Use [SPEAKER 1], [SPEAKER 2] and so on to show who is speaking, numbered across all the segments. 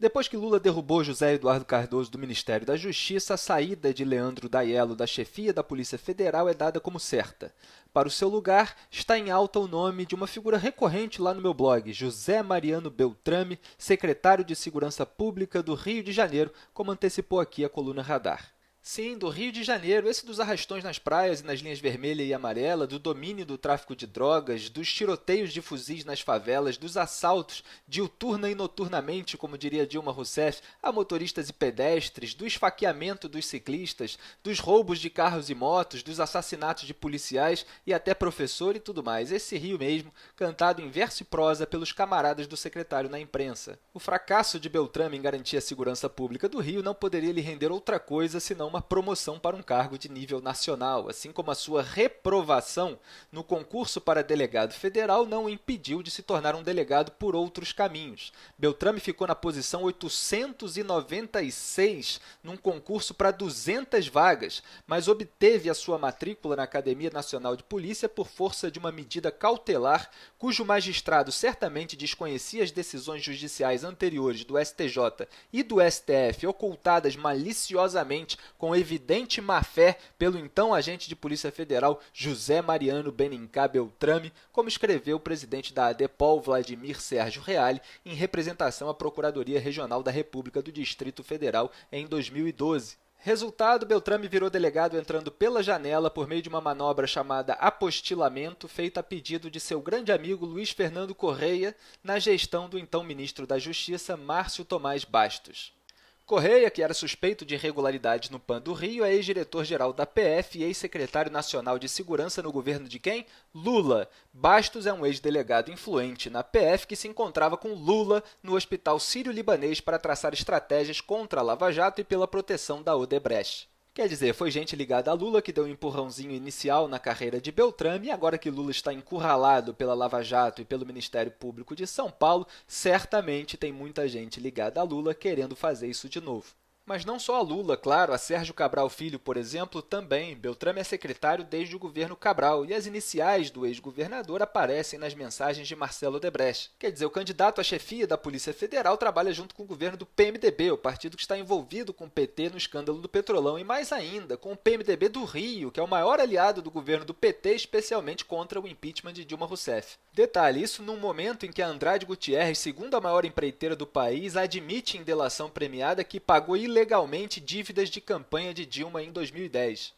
[SPEAKER 1] Depois que Lula derrubou José Eduardo Cardoso do Ministério da Justiça, a saída de Leandro Daiello da chefia da Polícia Federal é dada como certa. Para o seu lugar, está em alta o nome de uma figura recorrente lá no meu blog, José Mariano Beltrame, secretário de Segurança Pública do Rio de Janeiro, como antecipou aqui a coluna Radar. Sim, do Rio de Janeiro, esse dos arrastões nas praias e nas linhas vermelha e amarela, do domínio do tráfico de drogas, dos tiroteios de fuzis nas favelas, dos assaltos, diuturna e noturnamente, como diria Dilma Rousseff, a motoristas e pedestres, do esfaqueamento dos ciclistas, dos roubos de carros e motos, dos assassinatos de policiais e até professor e tudo mais. Esse Rio mesmo, cantado em verso e prosa pelos camaradas do secretário na imprensa. O fracasso de Beltrame em garantir a segurança pública do Rio não poderia lhe render outra coisa senão uma promoção para um cargo de nível nacional, assim como a sua reprovação no concurso para delegado federal não o impediu de se tornar um delegado por outros caminhos. Beltrame ficou na posição 896 num concurso para 200 vagas, mas obteve a sua matrícula na Academia Nacional de Polícia por força de uma medida cautelar, cujo magistrado certamente desconhecia as decisões judiciais anteriores do STJ e do STF ocultadas maliciosamente com evidente má-fé pelo então agente de Polícia Federal José Mariano Benincá Beltrame, como escreveu o presidente da ADEPOL, Vladimir Sérgio Reale, em representação à Procuradoria Regional da República do Distrito Federal em 2012. Resultado, Beltrame virou delegado entrando pela janela por meio de uma manobra chamada apostilamento, feita a pedido de seu grande amigo Luiz Fernando Correia, na gestão do então ministro da Justiça, Márcio Tomás Bastos. Correia, que era suspeito de irregularidades no PAN do Rio, é ex-diretor-geral da PF e ex-secretário nacional de segurança no governo de quem? Lula. Bastos é um ex-delegado influente na PF que se encontrava com Lula no Hospital Sírio-Libanês para traçar estratégias contra a Lava Jato e pela proteção da Odebrecht. Quer dizer, foi gente ligada a Lula que deu um empurrãozinho inicial na carreira de Beltrame e agora que Lula está encurralado pela Lava Jato e pelo Ministério Público de São Paulo, certamente tem muita gente ligada a Lula querendo fazer isso de novo. Mas não só a Lula, claro, a Sérgio Cabral Filho, por exemplo, também. Beltrame é secretário desde o governo Cabral e as iniciais do ex-governador aparecem nas mensagens de Marcelo Odebrecht. Quer dizer, o candidato à chefia da Polícia Federal trabalha junto com o governo do PMDB, o partido que está envolvido com o PT no escândalo do Petrolão, e mais ainda, com o PMDB do Rio, que é o maior aliado do governo do PT, especialmente contra o impeachment de Dilma Rousseff. Detalhe, isso num momento em que a Andrade Gutierrez, segunda maior empreiteira do país, admite em delação premiada que pagou ilegalmente dívidas de campanha de Dilma em 2010.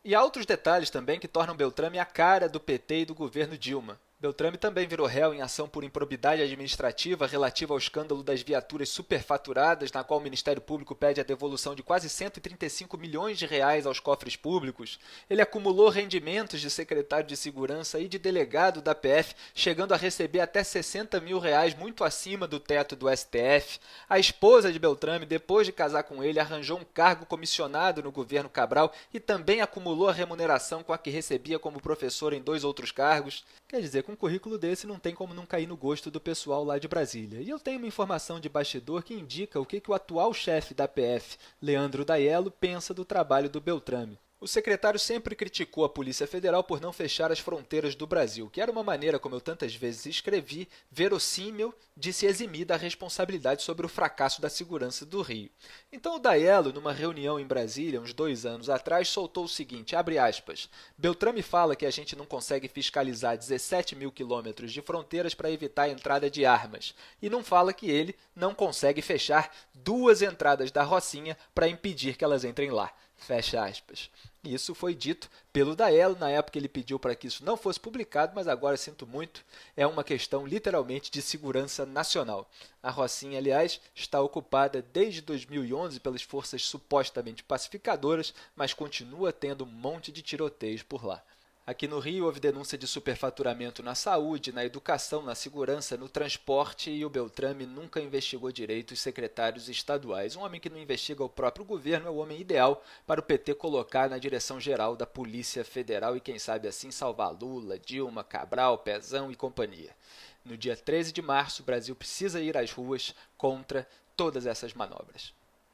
[SPEAKER 1] E há outros detalhes também que tornam Beltrame a cara do PT e do governo Dilma. Beltrame também virou réu em ação por improbidade administrativa relativa ao escândalo das viaturas superfaturadas, na qual o Ministério Público pede a devolução de quase 135 milhões de reais aos cofres públicos. Ele acumulou rendimentos de secretário de Segurança e de delegado da PF, chegando a receber até 60 mil reais, muito acima do teto do STF. A esposa de Beltrame, depois de casar com ele, arranjou um cargo comissionado no governo Cabral e também acumulou a remuneração com a que recebia como professor em 2 outros cargos. Quer dizer, com um currículo desse não tem como não cair no gosto do pessoal lá de Brasília. E eu tenho uma informação de bastidor que indica o que o atual chefe da PF, Leandro Daiello, pensa do trabalho do Beltrame. O secretário sempre criticou a Polícia Federal por não fechar as fronteiras do Brasil, que era uma maneira, como eu tantas vezes escrevi, verossímil de se eximir da responsabilidade sobre o fracasso da segurança do Rio. Então o Daiello, numa reunião em Brasília, uns 2 anos atrás, soltou o seguinte, abre aspas, Beltrame fala que a gente não consegue fiscalizar 17 mil quilômetros de fronteiras para evitar a entrada de armas, e não fala que ele não consegue fechar 2 entradas da Rocinha para impedir que elas entrem lá. Fecha aspas. Isso foi dito pelo Daiello, na época ele pediu para que isso não fosse publicado, mas agora sinto muito, é uma questão literalmente de segurança nacional. A Rocinha, aliás, está ocupada desde 2011 pelas forças supostamente pacificadoras, mas continua tendo um monte de tiroteios por lá. Aqui no Rio houve denúncia de superfaturamento na saúde, na educação, na segurança, no transporte e o Beltrame nunca investigou direito os secretários estaduais. Um homem que não investiga o próprio governo é o homem ideal para o PT colocar na direção geral da Polícia Federal e quem sabe assim salvar Lula, Dilma, Cabral, Pezão e companhia. No dia 13 de março, o Brasil precisa ir às ruas contra todas essas manobras.